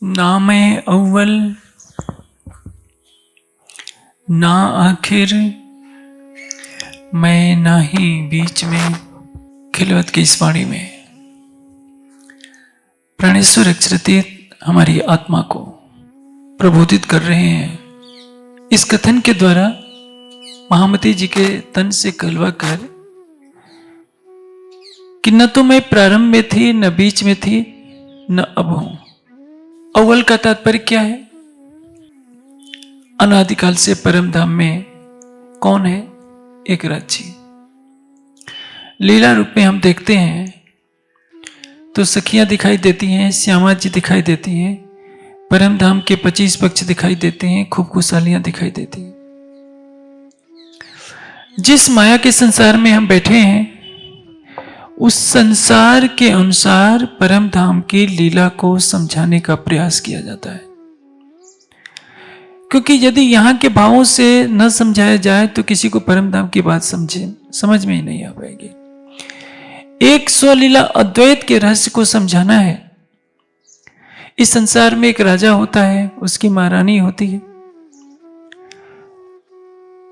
ना मैं अव्वल ना आखिर, मैं ना ही बीच में। खिलवत की इस वाणी में प्राणेश्वर अक्षरतीर्थ हमारी आत्मा को प्रबोधित कर रहे हैं। इस कथन के द्वारा महामती जी के तन से कहलवा कर कि न तो मैं प्रारंभ में थी, न बीच में थी, न अब हूं। अव्वल का तात्पर्य क्या है? अनादिकाल से परम धाम में कौन है? एक राज्य। लीला रूप में हम देखते हैं तो सखियां दिखाई देती हैं, श्यामा जी दिखाई देती हैं, परम धाम के 25 पक्ष दिखाई देते हैं, खूब खुशहालियां दिखाई देती हैं। जिस माया के संसार में हम बैठे हैं उस संसार के अनुसार परम धाम की लीला को समझाने का प्रयास किया जाता है, क्योंकि यदि यहां के भावों से न समझाया जाए तो किसी को परम धाम की बात समझ में ही नहीं आ पाएगी। एक स्वलीला अद्वैत के रहस्य को समझाना है। इस संसार में एक राजा होता है, उसकी महारानी होती है।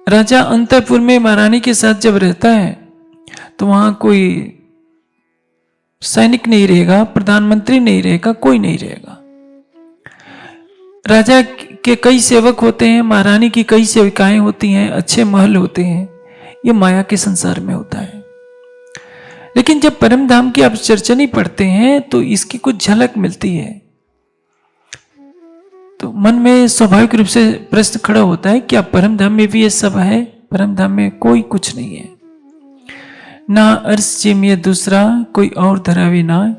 राजा अंतःपुर में महारानी के साथ जब रहता है तो वहां कोई सैनिक नहीं रहेगा, प्रधानमंत्री नहीं रहेगा, कोई नहीं रहेगा। राजा के कई सेवक होते हैं, महारानी की कई सेविकाएं होती हैं, अच्छे महल होते हैं। ये माया के संसार में होता है। लेकिन जब परम धाम की आप चर्चा नहीं पढ़ते हैं तो इसकी कुछ झलक मिलती है। तो मन में स्वाभाविक रूप से प्रश्न खड़ा होता है, क्या परम धाम में भी ये सब है? परम धाम में कोई कुछ नहीं है। ना अर्श जिमिय दूसरा, कोई और धरावी ना,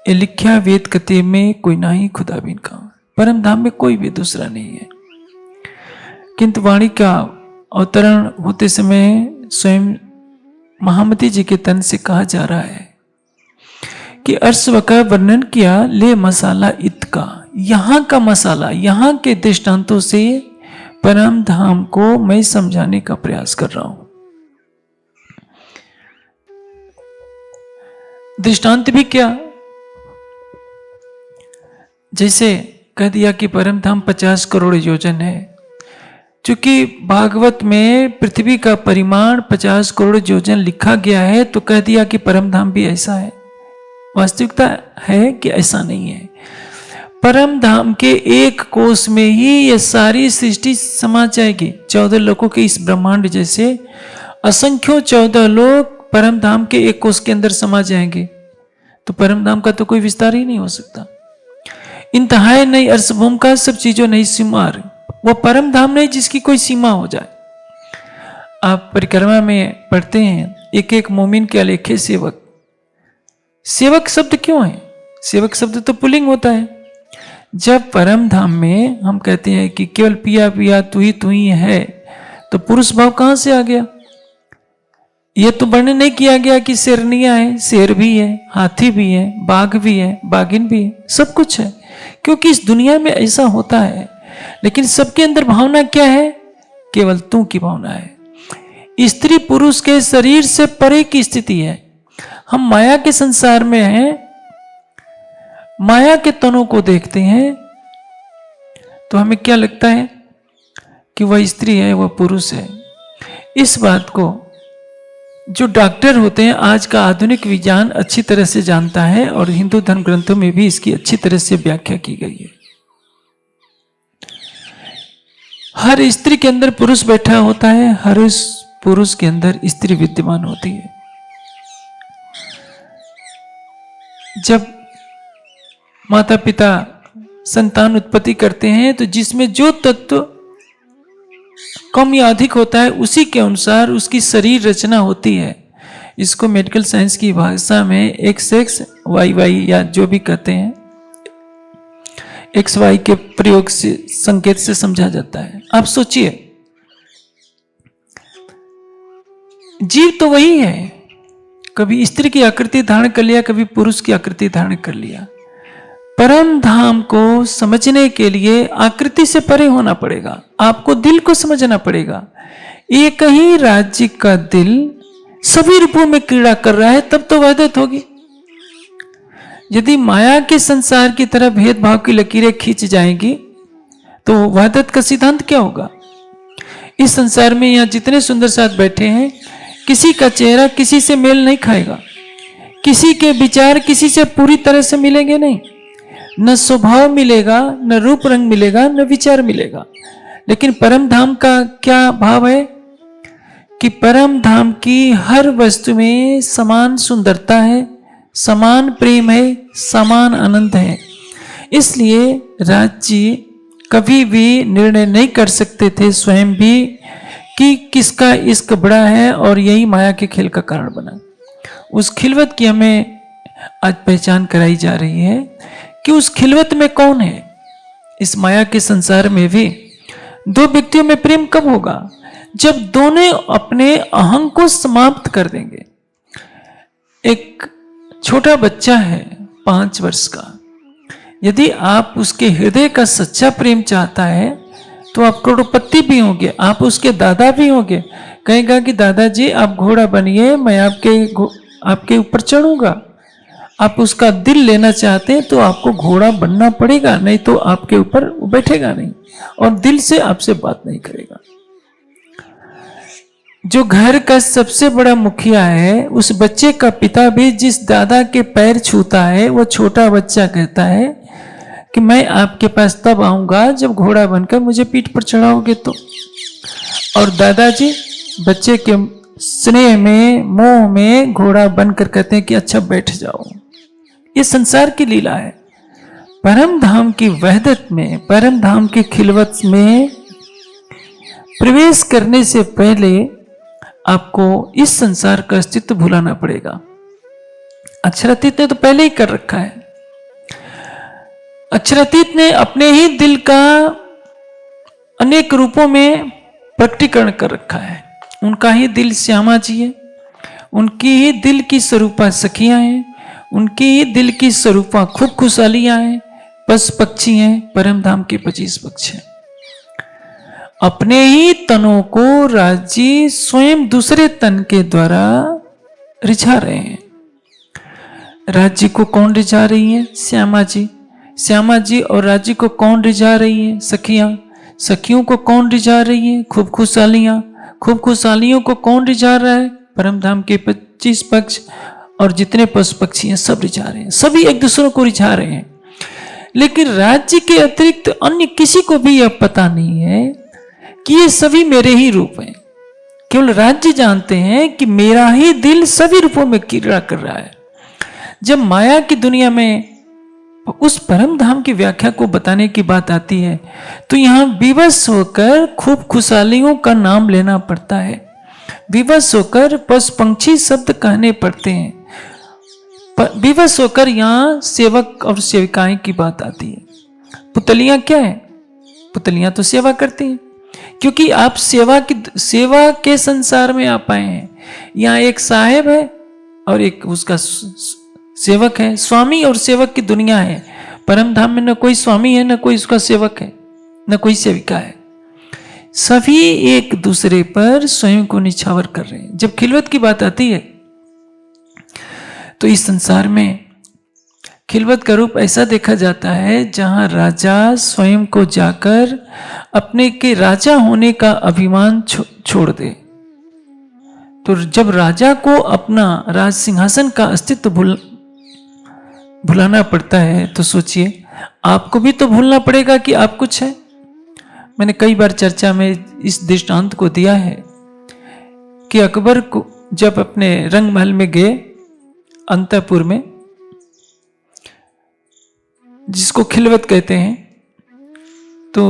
ये लिख्या वेद कते में, कोई ना ही खुदा बिन का। परम धाम में कोई भी दूसरा नहीं है। किंतु वाणी का अवतरण होते समय स्वयं महामती जी के तन से कहा जा रहा है कि अर्श का वर्णन किया ले मसाला इत का। यहां का मसाला, यहां के दृष्टांतों से परम धाम को मैं समझाने का प्रयास कर रहा हूं। दृष्टांत भी क्या? जैसे कह दिया कि परम धाम 50 करोड़ योजन है। चूंकि भागवत में पृथ्वी का परिमाण 50 करोड़ योजन लिखा गया है तो कह दिया कि परम धाम भी ऐसा है। वास्तविकता है कि ऐसा नहीं है। परम धाम के एक कोष में ही ये सारी सृष्टि समा जाएगी। 14 लोकों के इस ब्रह्मांड जैसे असंख्यों 14 लोक परम धाम के एक कोष के अंदर समा जाएंगे। तो परम धाम का तो कोई विस्तार ही नहीं हो सकता। इंतहाई नहीं अर्शभूम का, सब चीजों नहीं सीमार। वो परम धाम नहीं जिसकी कोई सीमा हो जाए। आप परिक्रमा में पढ़ते हैं एक एक मोमिन के अलेखे सेवक। सेवक शब्द क्यों है? सेवक शब्द तो पुल्लिंग होता है। जब परम धाम में हम कहते हैं कि केवल पिया पिया तू ही है, तो पुरुष भाव कहां से आ गया? यह तो वर्णन नहीं किया गया कि शेरनियां है, शेर भी है, हाथी भी है, बाघ भी है, बाघिन भी है, सब कुछ है। क्योंकि इस दुनिया में ऐसा होता है। लेकिन सबके अंदर भावना क्या है? केवल तू की भावना है। स्त्री पुरुष के शरीर से परे की स्थिति है। हम माया के संसार में हैं, माया के तनों को देखते हैं तो हमें क्या लगता है कि वह स्त्री है, वह पुरुष है। इस बात को जो डॉक्टर होते हैं, आज का आधुनिक विज्ञान अच्छी तरह से जानता है और हिंदू धर्म ग्रंथों में भी इसकी अच्छी तरह से व्याख्या की गई है। हर स्त्री के अंदर पुरुष बैठा होता है, हर उस पुरुष के अंदर स्त्री विद्यमान होती है। जब माता पिता संतान उत्पत्ति करते हैं तो जिसमें जो तत्व कम या अधिक होता है उसी के अनुसार उसकी शरीर रचना होती है। इसको मेडिकल साइंस की भाषा में XX YY या जो भी कहते हैं, XY के प्रयोग से, संकेत से समझा जाता है। आप सोचिए, जीव तो वही है। कभी स्त्री की आकृति धारण कर लिया, कभी पुरुष की आकृति धारण कर लिया। परम धाम को समझने के लिए आकृति से परे होना पड़ेगा। आपको दिल को समझना पड़ेगा। एक ही राज्य का दिल सभी रूपों में क्रीड़ा कर रहा है, तब तो वहदत होगी। यदि माया के संसार की तरह भेदभाव की लकीरें खींच जाएंगी तो वहदत का सिद्धांत क्या होगा? इस संसार में यहाँ जितने सुंदर साथ बैठे हैं, किसी का चेहरा किसी से मेल नहीं खाएगा, किसी के विचार किसी से पूरी तरह से मिलेंगे नहीं, न स्वभाव मिलेगा, न रूप रंग मिलेगा, न विचार मिलेगा। लेकिन परम धाम का क्या भाव है कि परम धाम की हर वस्तु में समान सुंदरता है, समान प्रेम है, समान आनंद है। इसलिए राज्य कभी भी निर्णय नहीं कर सकते थे स्वयं भी कि किसका इश्क बड़ा है, और यही माया के खेल का कारण बना। उस खिलवत की हमें आज पहचान कराई जा रही है कि उस खिलवत में कौन है। इस माया के संसार में भी दो व्यक्तियों में प्रेम कब होगा? जब दोनों अपने अहंग को समाप्त कर देंगे। एक छोटा बच्चा है 5 वर्ष का, यदि आप उसके हृदय का सच्चा प्रेम चाहता है तो आप करोड़पति भी होंगे, आप उसके दादा भी होंगे। कहेगा कि दादाजी आप घोड़ा बनिए, मैं आपके ऊपर चढ़ूंगा। आप उसका दिल लेना चाहते हैं तो आपको घोड़ा बनना पड़ेगा, नहीं तो आपके ऊपर वो बैठेगा नहीं और दिल से आपसे बात नहीं करेगा। जो घर का सबसे बड़ा मुखिया है, उस बच्चे का पिता भी जिस दादा के पैर छूता है, वो छोटा बच्चा कहता है कि मैं आपके पास तब आऊंगा जब घोड़ा बनकर मुझे पीठ पर चढ़ाओगे तो। और दादाजी बच्चे के स्नेह में, मोह में घोड़ा बनकर कहते हैं कि अच्छा बैठ जाओ। ये संसार की लीला है। परम धाम की वहदत में, परम धाम की खिलवत में प्रवेश करने से पहले आपको इस संसार का अस्तित्व भुलाना पड़ेगा। अक्षरातीत ने तो पहले ही कर रखा है। अक्षरातीत ने अपने ही दिल का अनेक रूपों में प्रकटीकरण कर रखा है। उनका ही दिल श्यामा जी है, उनकी ही दिल की स्वरूपा सखियां हैं, उनकी ही दिल की स्वरूपा खूब खुशहालियां हैं, पशु पक्षी हैं, परम धाम के 25 पक्ष हैं। अपने ही तनों को राज्य स्वयं दूसरे तन के द्वारा रिझा रहे हैं। राज्य को कौन रिझा रही है? श्यामा जी। श्यामा जी और राज्य को कौन रिझा रही है? सखियां। सखियों को कौन रिझा रही है? खूब खुशहालियां। खूब खुशहालियों को कौन रिझा रहा है? परम धाम के 25 पक्ष और जितने पशु पक्षी हैं सब रिझा रहे हैं। सभी एक दूसरे को रिझा रहे हैं। लेकिन राज्य के अतिरिक्त अन्य किसी को भी यह पता नहीं है कि ये सभी मेरे ही रूप हैं। केवल राज्य जानते हैं कि मेरा ही दिल सभी रूपों में क्रीड़ा कर रहा है। जब माया की दुनिया में उस परम धाम की व्याख्या को बताने की बात आती है तो यहां विवश होकर खूब खुशहालियों का नाम लेना पड़ता है। विवश होकर पशु पंक्षी शब्द कहने पड़ते हैं। विवश होकर यहां सेवक और सेविकाएं की बात आती है। पुतलियां क्या है? पुतलियां तो सेवा करती हैं, क्योंकि आप सेवा के संसार में आ पाए हैं। यहाँ एक साहेब है और एक उसका सेवक है। स्वामी और सेवक की दुनिया है। परम धाम में न कोई स्वामी है, न कोई उसका सेवक है, न कोई सेविका है। सभी एक दूसरे पर स्वयं को निछावर कर रहे हैं। जब खिलवत की बात आती है तो इस संसार में खिलवत का रूप ऐसा देखा जाता है जहां राजा स्वयं को जाकर अपने के राजा होने का अभिमान छोड़ दे। तो जब राजा को अपना राज सिंहासन का अस्तित्व भुलाना पड़ता है तो सोचिए आपको भी तो भूलना पड़ेगा कि आप कुछ है। मैंने कई बार चर्चा में इस दृष्टांत को दिया है कि अकबर को जब अपने रंग महल में गए, अंतपुर में, जिसको खिलवत कहते हैं, तो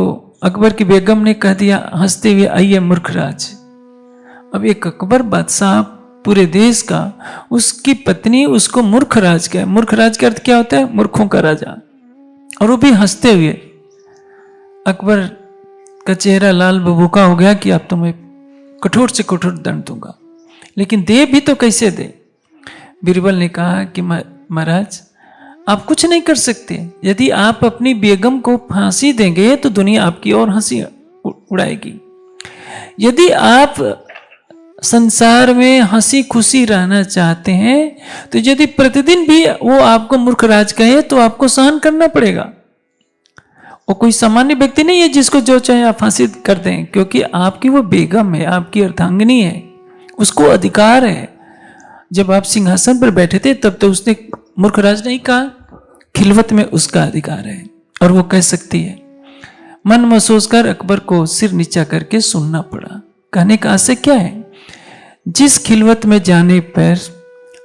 अकबर की बेगम ने कह दिया हंसते हुए, आइए मूर्खराज। अब एक अकबर बादशाह पूरे देश का, उसकी पत्नी उसको मूर्खराज कहे। मूर्खराज का अर्थ क्या होता है? मूर्खों का राजा। और वो भी हंसते हुए। अकबर का चेहरा लाल बबूका हो गया कि अब तो मैं कठोर से कठोर दंड दूंगा, लेकिन दे भी तो कैसे दे। बीरबल ने कहा कि महाराज आप कुछ नहीं कर सकते। यदि आप अपनी बेगम को फांसी देंगे तो दुनिया आपकी और हंसी उड़ाएगी। यदि आप संसार में हंसी खुशी रहना चाहते हैं तो यदि प्रतिदिन भी वो आपको मूर्खराज कहे तो आपको सहन करना पड़ेगा। वो कोई सामान्य व्यक्ति नहीं है जिसको जो चाहे आप फांसी कर दें, क्योंकि आपकी वो बेगम है, आपकी अर्धांगिनी है, उसको अधिकार है। जब आप सिंहासन पर बैठे थे तब तो उसने मूर्खराज नहीं कहा, खिलवत में उसका अधिकार है और वो कह सकती है। मन में सोचकर अकबर को सिर नीचा करके सुनना पड़ा। कहने का आशय क्या है? जिस खिलवत में जाने पर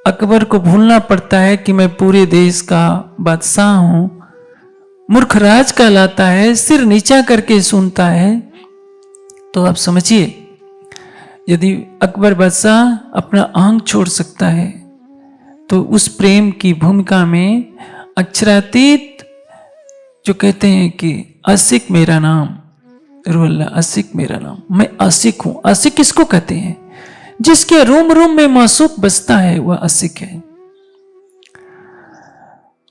अकबर को भूलना पड़ता है कि मैं पूरे देश का बादशाह हूं, मूर्खराज कहलाता है, सिर नीचा करके सुनता है, तो आप समझिए यदि अकबर बादशाह अपना अहंग छोड़ सकता है तो उस प्रेम की भूमिका में अक्षरातीत जो कहते हैं कि आशिक मेरा नाम, रुल्ला आशिक मेरा नाम, मैं आशिक हूं। आशिक किसको कहते हैं? जिसके रोम रोम में मासूक बसता है वह आशिक है।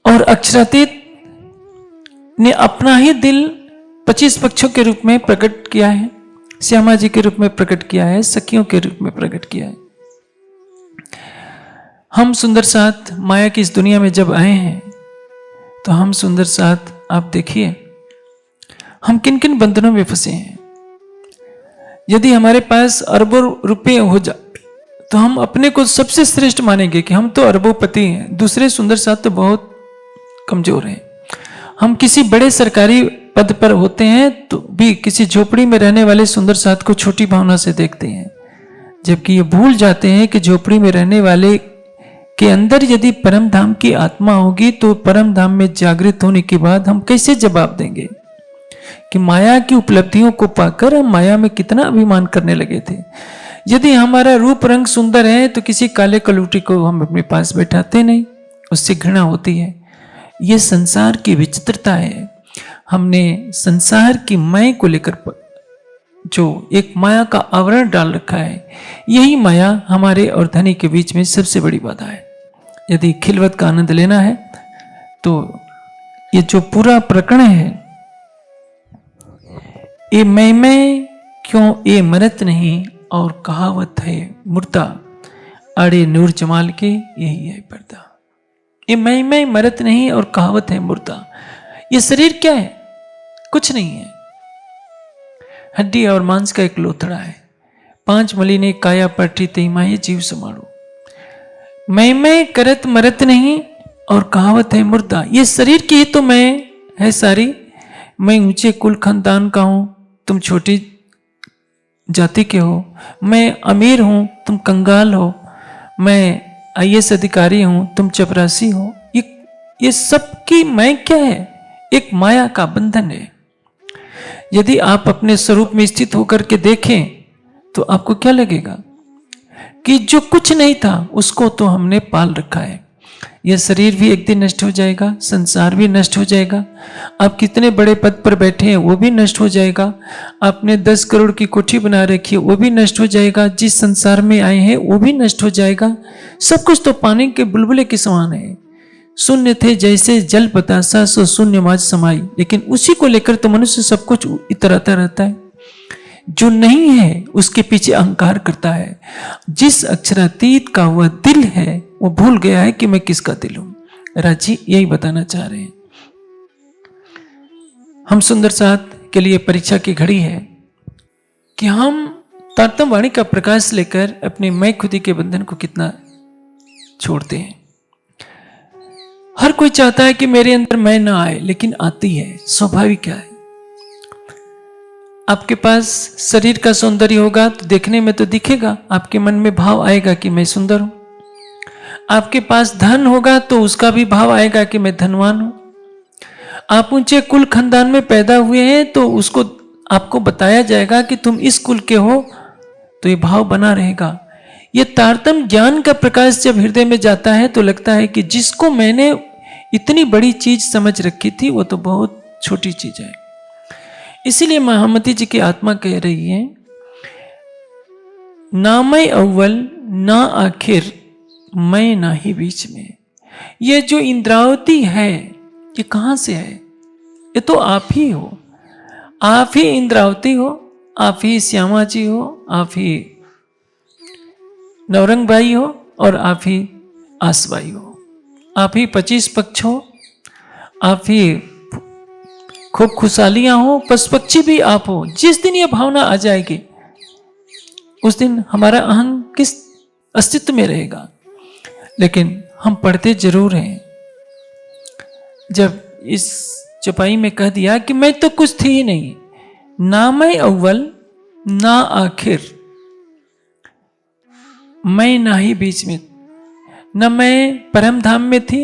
और अक्षरातीत ने अपना ही दिल 25 पक्षों के रूप में प्रकट किया है, श्यामा जी के रूप में प्रकट किया है, सखियों के रूप में प्रकट किया है। हम सुंदर साथ माया की इस दुनिया में जब आए हैं तो हम सुंदर साथ आप देखिए हम किन किन बंधनों में फंसे हैं। यदि हमारे पास अरबों रुपए हो जाए तो हम अपने को सबसे श्रेष्ठ मानेंगे कि हम तो अरबोपति हैं, दूसरे सुंदर साथ तो बहुत कमजोर हैं। हम किसी बड़े सरकारी पद पर होते हैं तो भी किसी झोपड़ी में रहने वाले सुंदर साथ को छोटी भावना से देखते हैं, जबकि ये भूल जाते हैं कि झोपड़ी में रहने वाले के अंदर यदि परम धाम की आत्मा होगी तो परम धाम में जागृत होने के बाद हम कैसे जवाब देंगे कि माया की उपलब्धियों को पाकर हम माया में कितना अभिमान करने लगे थे। यदि हमारा रूप रंग सुंदर है तो किसी काले कलूटी को हम अपने पास बैठाते नहीं, उससे घृणा होती है। यह संसार की विचित्रता है। हमने संसार की मैं को लेकर जो एक माया का आवरण डाल रखा है, यही माया हमारे और धनी के बीच में सबसे बड़ी बाधा है। यदि खिलवत का आनंद लेना है तो ये जो पूरा प्रकरण है, ये मैं क्यों ये मरत नहीं और कहावत है मुर्दा, अड़े नूर जमाल के यही है पर्दा। ये मैं मरत नहीं और कहावत है मुर्दा। ये शरीर क्या है? कुछ नहीं है, हड्डी और मांस का एक लोथड़ा है। 5 महीने काया पटरी तेमाही जीव समारो। मैं करत मरत नहीं और कहावत है मुर्दा। ये शरीर की ही तो मैं है सारी। मैं ऊंचे कुल खानदान का हूं, तुम छोटी जाति के हो। मैं अमीर हूं, तुम कंगाल हो। मैं IAS अधिकारी हूं, तुम चपरासी हो। ये सबकी मैं क्या है? एक माया का बंधन है। यदि आप अपने स्वरूप में स्थित होकर के देखें तो आपको क्या लगेगा कि जो कुछ नहीं था उसको तो हमने पाल रखा है। यह शरीर भी एक दिन नष्ट हो जाएगा, संसार भी नष्ट हो जाएगा। आप कितने बड़े पद पर बैठे हैं वो भी नष्ट हो जाएगा। आपने 10 करोड़ की कोठी बना रखी है वो भी नष्ट हो जाएगा। जिस संसार में आए हैं वो भी नष्ट हो जाएगा। सब कुछ तो पानी के बुलबुले के समान है। शून्य थे जैसे जल बतासा सो शून्य माज समाई। लेकिन उसी को लेकर तो मनुष्य सब कुछ इतराता रहता है। जो नहीं है उसके पीछे अहंकार करता है। जिस अक्षरातीत का वह दिल है वो भूल गया है कि मैं किसका दिल हूं। राजी यही बताना चाह रहे हैं। हम सुंदर साथ के लिए परीक्षा की घड़ी है कि हम तारतम वाणी का प्रकाश लेकर अपने मैं खुदी के बंधन को कितना छोड़ते हैं। हर कोई चाहता है कि मेरे अंदर मैं ना आए, लेकिन आती है, स्वाभाविक है। आपके पास शरीर का सौंदर्य होगा तो देखने में तो दिखेगा, आपके मन में भाव आएगा कि मैं सुंदर हूं। आपके पास धन होगा तो उसका भी भाव आएगा कि मैं धनवान हूं। आप ऊंचे कुल खानदान में पैदा हुए हैं तो उसको आपको बताया जाएगा कि तुम इस कुल के हो, तो ये भाव बना रहेगा। ये तारतम्य ज्ञान का प्रकाश जब हृदय में जाता है तो लगता है कि जिसको मैंने इतनी बड़ी चीज समझ रखी थी वो तो बहुत छोटी चीज है। इसीलिए महामती जी की आत्मा कह रही है, ना मैं अव्वल ना आखिर, मैं ना ही बीच में। ये जो इंद्रावती है ये कहां से है? ये तो आप ही हो। आप ही इंद्रावती हो, आप ही श्यामा जी हो, आप ही नवरंग बाई हो और आप ही आसबाई हो, आप ही 25 पक्ष हो, आप ही खूब खुशहालियां हो, पशु पक्षी भी आप हो। जिस दिन ये भावना आ जाएगी उस दिन हमारा अहं किस अस्तित्व में रहेगा। लेकिन हम पढ़ते जरूर हैं। जब इस चौपाई में कह दिया कि मैं तो कुछ थी ही नहीं, ना मैं अव्वल ना आखिर, मैं ना ही बीच में, न मैं परम धाम में थी,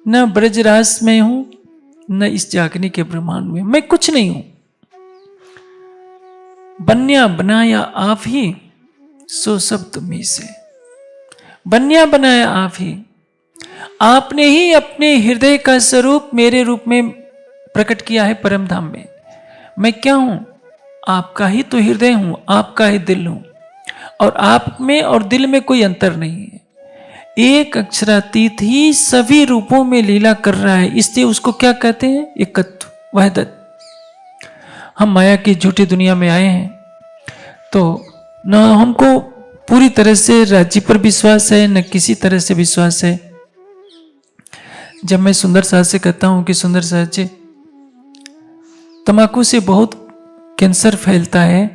न ब्रजराज में हूं, न इस जागने के ब्रह्मांड में, मैं कुछ नहीं हूं। बन्या बनाया आप ही, सो सब तुम्ही से। बन्या बनाया आप ही, आपने ही अपने हृदय का स्वरूप मेरे रूप में प्रकट किया है परम धाम में। मैं क्या हूं? आपका ही तो हृदय हूं, आपका ही दिल हूं, और आप में और दिल में कोई अंतर नहीं है। एक अक्षरातीत ही सभी रूपों में लीला कर रहा है, इसलिए उसको क्या कहते हैं? एकत्व, वहदत। हम माया की झूठी दुनिया में आए हैं तो न हमको पूरी तरह से राज्य पर विश्वास है, न किसी तरह से विश्वास है। जब मैं सुंदर साहब से कहता हूं कि सुंदर साहब जी, तंबाकू से बहुत कैंसर फैलता है,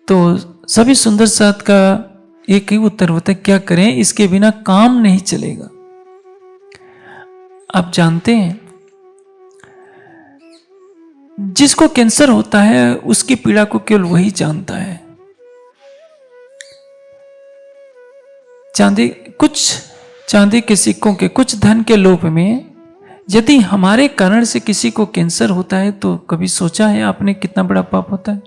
तो सभी सुंदर साहब का एक ही उत्तर होता है, क्या करें, इसके बिना काम नहीं चलेगा। आप जानते हैं जिसको कैंसर होता है उसकी पीड़ा को केवल वही जानता है। चांदी के सिक्कों के, कुछ धन के लोभ में यदि हमारे कारण से किसी को कैंसर होता है तो कभी सोचा है आपने कितना बड़ा पाप होता है?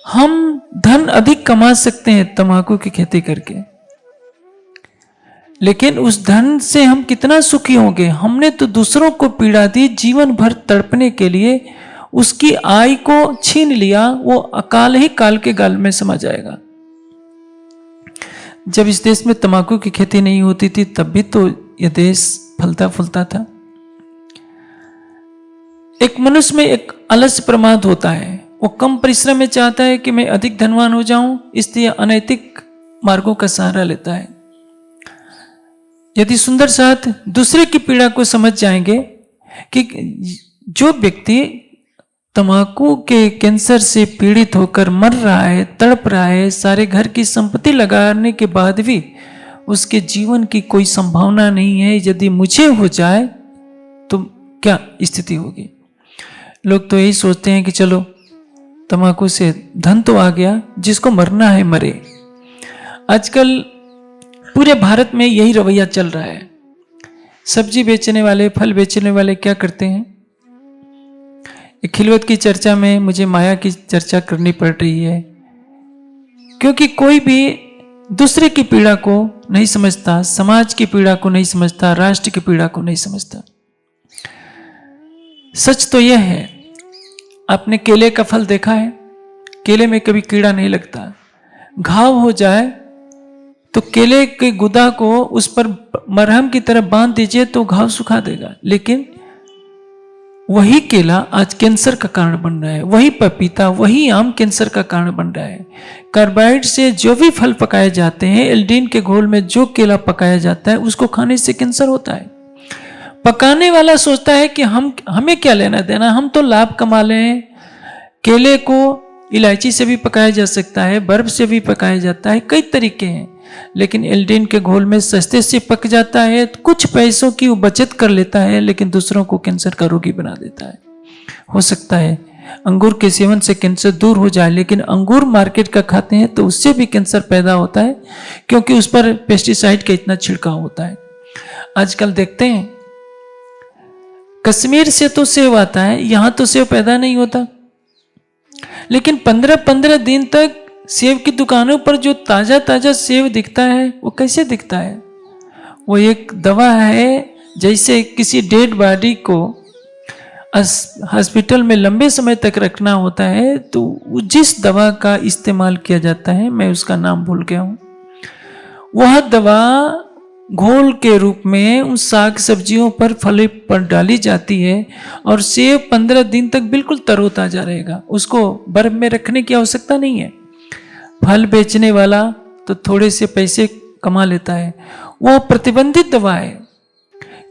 हम धन अधिक कमा सकते हैं तंबाकू की खेती करके, लेकिन उस धन से हम कितना सुखी होंगे? हमने तो दूसरों को पीड़ा दी, जीवन भर तड़पने के लिए उसकी आय को छीन लिया, वो अकाल ही काल के गाल में समा जाएगा। जब इस देश में तंबाकू की खेती नहीं होती थी तब भी तो यह देश फलता फूलता था। एक मनुष्य में एक अलस प्रमाद होता है, वो कम परिश्रम में चाहता है कि मैं अधिक धनवान हो जाऊं, इसलिए अनैतिक मार्गों का सहारा लेता है। यदि सुंदर साथ दूसरे की पीड़ा को समझ जाएंगे कि जो व्यक्ति तंबाकू के कैंसर से पीड़ित होकर मर रहा है, तड़प रहा है, सारे घर की संपत्ति लगाने के बाद भी उसके जीवन की कोई संभावना नहीं है, यदि मुझे हो जाए तो क्या स्थिति होगी? लोग तो यही सोचते हैं कि चलो तंबाकू से धन तो आ गया, जिसको मरना है मरे। आजकल पूरे भारत में यही रवैया चल रहा है। सब्जी बेचने वाले, फल बेचने वाले क्या करते हैं? एक खिलवत की चर्चा में मुझे माया की चर्चा करनी पड़ रही है, क्योंकि कोई भी दूसरे की पीड़ा को नहीं समझता, समाज की पीड़ा को नहीं समझता, राष्ट्र की पीड़ा को नहीं समझता। सच तो यह है, आपने केले का फल देखा है? केले में कभी कीड़ा नहीं लगता। घाव हो जाए तो केले के गुदा को उस पर मरहम की तरह बांध दीजिए तो घाव सुखा देगा। लेकिन वही केला आज कैंसर का कारण बन रहा है, वही पपीता, वही आम कैंसर का कारण बन रहा है। कार्बाइड से जो भी फल पकाए जाते हैं, एल्डीन के घोल में जो केला पकाया जाता है, उसको खाने से कैंसर होता है। पकाने वाला सोचता है कि हमें क्या लेना देना, हम तो लाभ कमा लें। केले को इलायची से भी पकाया जा सकता है, बर्फ से भी पकाया जाता है, कई तरीके हैं। लेकिन एल्डीन के घोल में सस्ते से पक जाता है, कुछ पैसों की वो बचत कर लेता है, लेकिन दूसरों को कैंसर का रोगी बना देता है। हो सकता है अंगूर के सेवन से कैंसर दूर हो जाए, लेकिन अंगूर मार्केट का खाते हैं तो उससे भी कैंसर पैदा होता है, क्योंकि उस पर पेस्टिसाइड का इतना छिड़काव होता है। आजकल देखते हैं कश्मीर से तो सेब आता है, यहां तो सेब पैदा नहीं होता, लेकिन 15-15 दिन तक सेब की दुकानों पर जो ताजा ताजा सेब दिखता है वो कैसे दिखता है? वो एक दवा है। जैसे किसी डेड बॉडी को हॉस्पिटल में लंबे समय तक रखना होता है, तो जिस दवा का इस्तेमाल किया जाता है, मैं उसका नाम भूल गया हूं, वह दवा घोल के रूप में उन साग सब्जियों पर, फल पर डाली जाती है, और सेब 15 दिन तक बिल्कुल तरोताजा रहेगा। उसको बर्फ में रखने की आवश्यकता नहीं है। फल बेचने वाला तो थोड़े से पैसे कमा लेता है, वो प्रतिबंधित दवा है,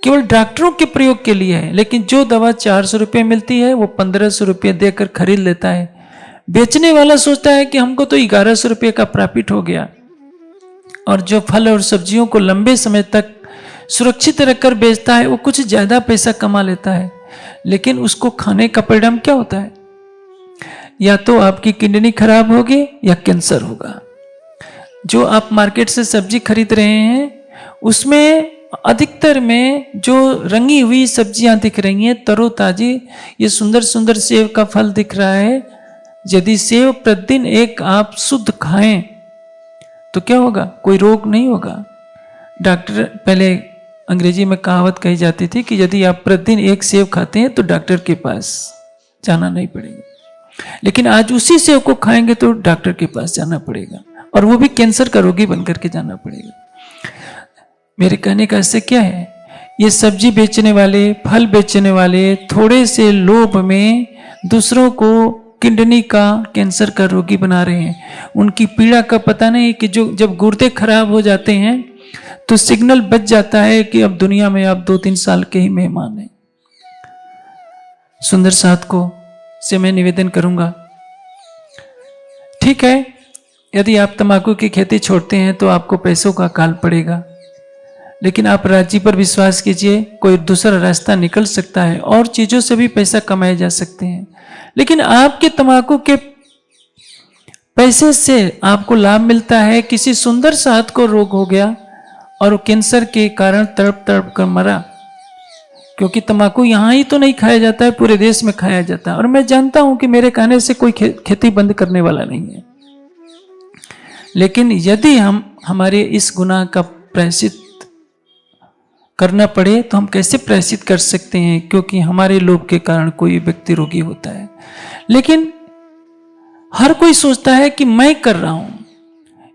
केवल डॉक्टरों के प्रयोग के लिए है। लेकिन जो दवा 400 रुपये मिलती है वो 1500 रुपये देकर खरीद लेता है। बेचने वाला सोचता है कि हमको तो 1100 रुपये का प्रॉफिट हो गया, और जो फल और सब्जियों को लंबे समय तक सुरक्षित रखकर बेचता है वो कुछ ज्यादा पैसा कमा लेता है। लेकिन उसको खाने का परिणाम क्या होता है? या तो आपकी किडनी खराब होगी या कैंसर होगा। जो आप मार्केट से सब्जी खरीद रहे हैं उसमें अधिकतर में जो रंगी हुई सब्जियां दिख रही हैं, तरोताजी, ये सुंदर सुंदर सेब का फल दिख रहा है। यदि सेब प्रतिदिन एक आप शुद्ध खाएं तो क्या होगा? कोई रोग नहीं होगा। डॉक्टर, पहले अंग्रेजी में कहावत कही जाती थी कि यदि आप प्रतिदिन एक सेब खाते हैं तो डॉक्टर के पास जाना नहीं पड़ेगा। लेकिन आज उसी सेब को खाएंगे तो डॉक्टर के पास जाना पड़ेगा, और वो भी कैंसर का रोगी बनकर के जाना पड़ेगा। मेरे कहने का इससे क्या है? ये सब्जी बेचने वाले, फल बेचने वाले थोड़े से लोभ में दूसरों को किडनी का, कैंसर का रोगी बना रहे हैं। उनकी पीड़ा का पता नहीं कि जो जब गुर्दे खराब हो जाते हैं तो सिग्नल बच जाता है कि अब दुनिया में आप 2-3 साल के ही मेहमान हैं। सुंदर साथ को से मैं निवेदन करूंगा, ठीक है, यदि आप तंबाकू की खेती छोड़ते हैं तो आपको पैसों का अकाल पड़ेगा, लेकिन आप राज्य पर विश्वास कीजिए, कोई दूसरा रास्ता निकल सकता है और चीजों से भी पैसा कमाए जा सकते हैं। लेकिन आपके तंबाकू के पैसे से आपको लाभ मिलता है। किसी सुंदर साथ को रोग हो गया और वो कैंसर के कारण तड़प तड़प कर मरा, क्योंकि तंबाकू यहां ही तो नहीं खाया जाता है, पूरे देश में खाया जाता है। और मैं जानता हूं कि मेरे कहने से कोई खेती बंद करने वाला नहीं है, लेकिन यदि हम हमारे इस गुनाह का प्रायश्चित करना पड़े तो हम कैसे प्रायश्चित कर सकते हैं? क्योंकि हमारे लोभ के कारण कोई व्यक्ति रोगी होता है। लेकिन हर कोई सोचता है कि मैं कर रहा हूं,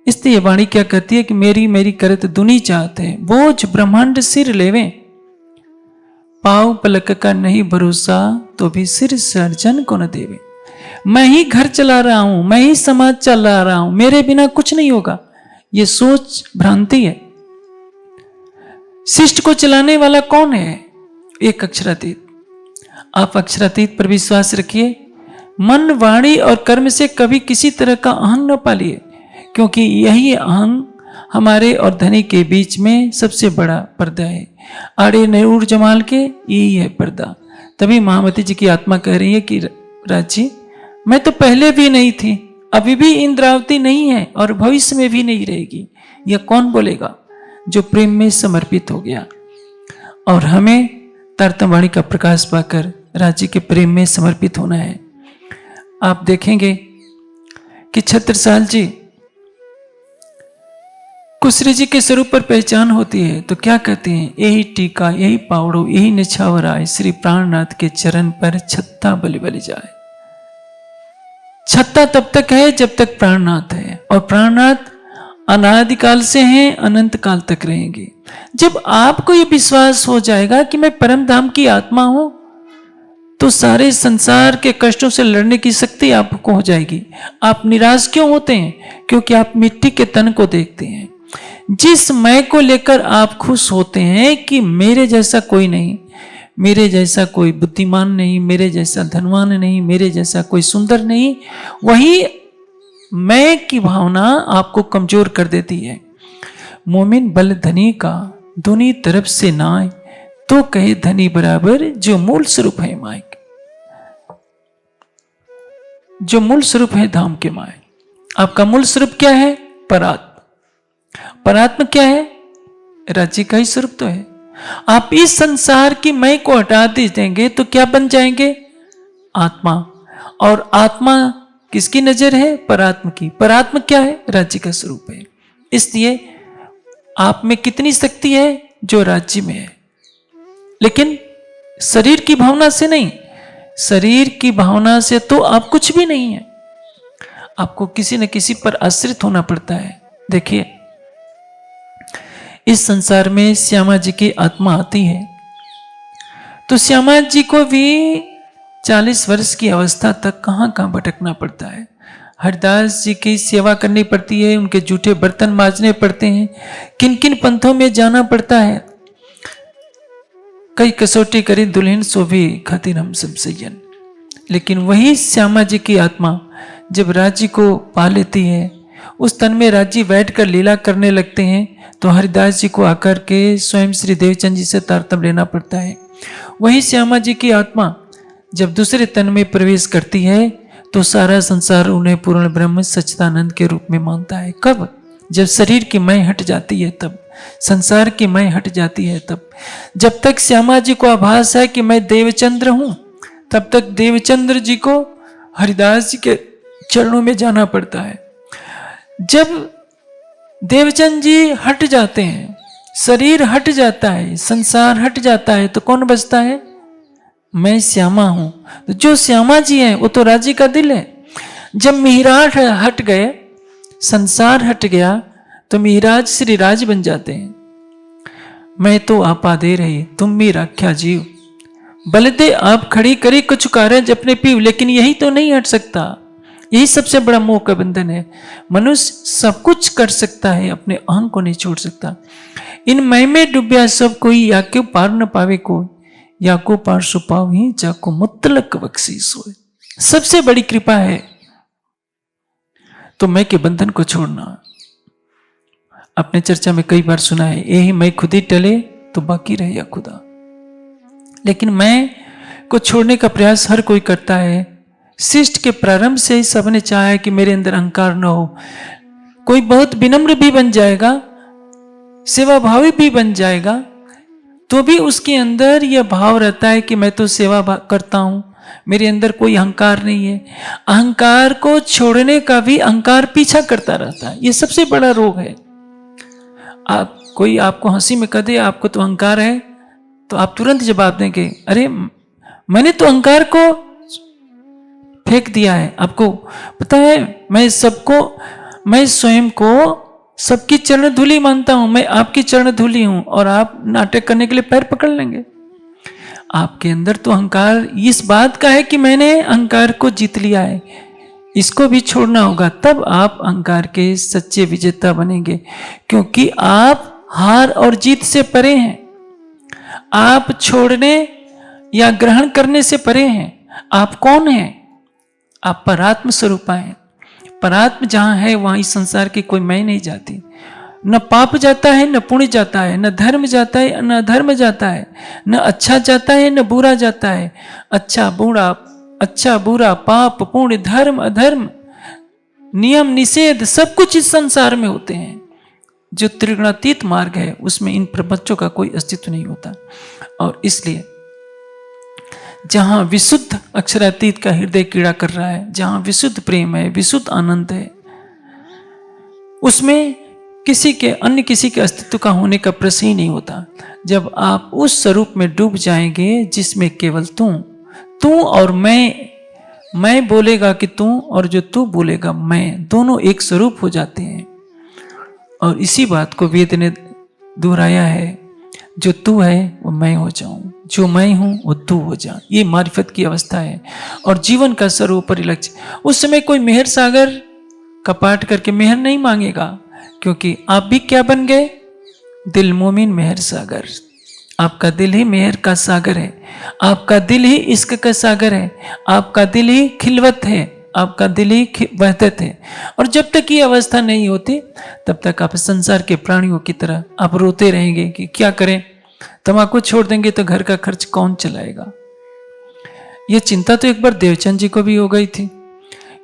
इसलिए वाणी क्या कहती है कि मेरी मेरी करत दुनी चाहते हैं, बोझ ब्रह्मांड सिर लेवे, पाव पलक का नहीं भरोसा तो भी सिर सर्जन को न देवे। मैं ही घर चला रहा हूं, मैं ही समाज चला रहा हूं, मेरे बिना कुछ नहीं होगा, ये सोच भ्रांति है। शिष्ट को चलाने वाला कौन है? एक अक्षरातीत। आप अक्षरातीत पर विश्वास रखिए, मन, वाणी और कर्म से कभी किसी तरह का अहंग न पालिए, क्योंकि यही अहंग हमारे और धनी के बीच में सबसे बड़ा पर्दा है। आड़े नूर जमाल के यही है पर्दा। तभी महामती जी की आत्मा कह रही है कि राजी, मैं तो पहले भी नहीं थी, अभी भी इंद्रावती नहीं है और भविष्य में भी नहीं रहेगी। यह कौन बोलेगा? जो प्रेम में समर्पित हो गया। और हमें तारतम्यवाणी का प्रकाश पाकर राज्य के प्रेम में समर्पित होना है। आप देखेंगे कि छत्रसाल जी, कुश्री जी के स्वरूप पर पहचान होती है तो क्या कहते हैं? यही टीका, यही पावड़ो, यही निछावर आए, श्री प्राणनाथ के चरण पर छत्ता बलि बलि जाए। छत्ता तब तक है जब तक प्राणनाथ है, और प्राणनाथ अनादिकाल से हैं, अनंत काल तक रहेंगे। जब आपको यह विश्वास हो जाएगा कि मैं परम धाम की आत्मा हूं, तो सारे संसार के कष्टों से लड़ने की शक्ति आपको हो जाएगी। आप निराश क्यों होते हैं? क्योंकि आप मिट्टी के तन को देखते हैं। जिस मैं को लेकर आप खुश होते हैं कि मेरे जैसा कोई नहीं, मेरे जैसा कोई बुद्धिमान नहीं, मेरे जैसा धनवान नहीं, मेरे जैसा कोई सुंदर नहीं, वही मैं की भावना आपको कमजोर कर देती है। मोमिन बल धनी का दुनी तरफ से नाय, तो कहे धनी बराबर जो मूल स्वरूप है माय, जो मूल स्वरूप है धाम के माय। आपका मूल स्वरूप क्या है? परात्म। परात्म क्या है? राज्य का ही स्वरूप तो है। आप इस संसार की मैं को हटा देंगे तो क्या बन जाएंगे? आत्मा। और आत्मा किसकी नजर है? परात्म की। परात्म क्या है? राज्य का स्वरूप है। इसलिए आप में कितनी शक्ति है? जो राज्य में है, लेकिन शरीर की भावना से नहीं। शरीर की भावना से तो आप कुछ भी नहीं है, आपको किसी न किसी पर आश्रित होना पड़ता है। देखिए, इस संसार में श्यामा जी की आत्मा आती है तो श्यामा जी को भी 40 वर्ष की अवस्था तक कहां कहां भटकना पड़ता है। हरिदास जी की सेवा करनी पड़ती है, उनके जूठे बर्तन मांजने पड़ते हैं, किन किन पंथों में जाना पड़ता है। कई कसौटी करी दुल्हन सोभी खातिर हम सब सैयन। लेकिन वही श्यामा जी की आत्मा जब राज्य को पा लेती है, उस तन में राज्य बैठकर लीला करने लगते हैं, तो हरिदास जी को आकर के स्वयं श्री देवचंद जी से तारतम्य लेना पड़ता है। वही श्यामा जी की आत्मा जब दूसरे तन में प्रवेश करती है, तो सारा संसार उन्हें पूर्ण ब्रह्म सच्चिदानंद के रूप में मानता है। कब? जब शरीर की मैं हट जाती है तब, संसार की मैं हट जाती है तब। जब तक श्यामा जी को आभास है कि मैं देवचंद्र हूं, तब तक देवचंद्र जी को हरिदास जी के चरणों में जाना पड़ता है। जब देवचंद जी हट जाते हैं, शरीर हट जाता है, संसार हट जाता है, तो कौन बचता है? मैं श्यामा हूं। तो जो श्यामा जी हैं वो तो राज्य का दिल है। जब मिहिराज हट गए, संसार हट गया, तो मिहिराज श्री राज बन जाते हैं। मैं तो आपा दे रही तुम मेरा क्या जीव, बलदे आप खड़ी करी कुछ कारज अपने पीव। लेकिन यही तो नहीं हट सकता, यही सबसे बड़ा मोह का बंधन है। मनुष्य सब कुछ कर सकता है, अपने अहं को नहीं छोड़ सकता। इन मैं में डूबया सब कोई, या क्यों पार न पावे कोई, या को पार सु पावी जाको मुतलक बख्शीश होए। सबसे बड़ी कृपा है तो मैं के बंधन को छोड़ना। अपने चर्चा में कई बार सुना है, यही मैं खुद ही टले तो बाकी रहे या खुदा। लेकिन मैं को छोड़ने का प्रयास हर कोई करता है। शिष्ट के प्रारंभ से ही सबने चाहा है कि मेरे अंदर अहंकार न हो। कोई बहुत विनम्र भी बन जाएगा, सेवाभावी भी बन जाएगा, तो भी उसके अंदर यह भाव रहता है कि मैं तो सेवा करता हूं, मेरे अंदर कोई अहंकार नहीं है। अहंकार को छोड़ने का भी अहंकार पीछा करता रहता है। यह सबसे बड़ा रोग है। आप कोई आपको हंसी में कह दे आपको तो अहंकार है, तो आप तुरंत जवाब देंगे, अरे मैंने तो अहंकार को फेंक दिया है। आपको पता है, मैं स्वयं को सबकी चरण धूली मानता हूं। मैं आपकी चरण धूली हूं, और आप नाटक करने के लिए पैर पकड़ लेंगे। आपके अंदर तो अहंकार इस बात का है कि मैंने अहंकार को जीत लिया है, इसको भी छोड़ना होगा, तब आप अहंकार के सच्चे विजेता बनेंगे। क्योंकि आप हार और जीत से परे हैं, आप छोड़ने या ग्रहण करने से परे हैं। आप कौन हैं? आप परात्म स्वरूपा हैं। परात्म जहां है वहां इस संसार की कोई मैं नहीं जाती। न पाप जाता है, न पुण्य जाता है, न धर्म जाता है, न अधर्म जाता है, न अच्छा जाता है, न बुरा जाता है। अच्छा बुरा, पाप पुण्य, धर्म अधर्म, नियम निषेध, सब कुछ इस संसार में होते हैं। जो त्रिगुणातीत मार्ग है उसमें इन प्रपंचों का कोई अस्तित्व नहीं होता। और इसलिए जहां विशुद्ध अक्षरातीत का हृदय कीड़ा कर रहा है, जहां विशुद्ध प्रेम है, विशुद्ध आनंद है, उसमें किसी के अस्तित्व का होने का प्रश्न ही नहीं होता। जब आप उस स्वरूप में डूब जाएंगे जिसमें केवल तू और मैं बोलेगा कि तू, और जो तू बोलेगा मैं, दोनों एक स्वरूप हो जाते हैं। और इसी बात को वेद ने दोहराया है, जो तू है वो मैं हो जाऊं, जो मैं हूं वो तू हो जा। ये मारिफत की अवस्था है और जीवन का सर्वोपरि लक्ष्य। उस समय कोई मेहर सागर का पाठ करके मेहर नहीं मांगेगा, क्योंकि आप भी क्या बन गए? दिल मोमिन मेहर सागर। आपका दिल ही मेहर का सागर है, आपका दिल ही इश्क का सागर है, आपका दिल ही खिलवत है, आपका दिल ही वहदत है। और जब तक ये अवस्था नहीं होती तब तक आप संसार के प्राणियों की तरह आप रोते रहेंगे कि क्या करें, तम्बाकू छोड़ देंगे तो घर का खर्च कौन चलाएगा। ये चिंता तो एक बार देवचंद जी को भी हो गई थी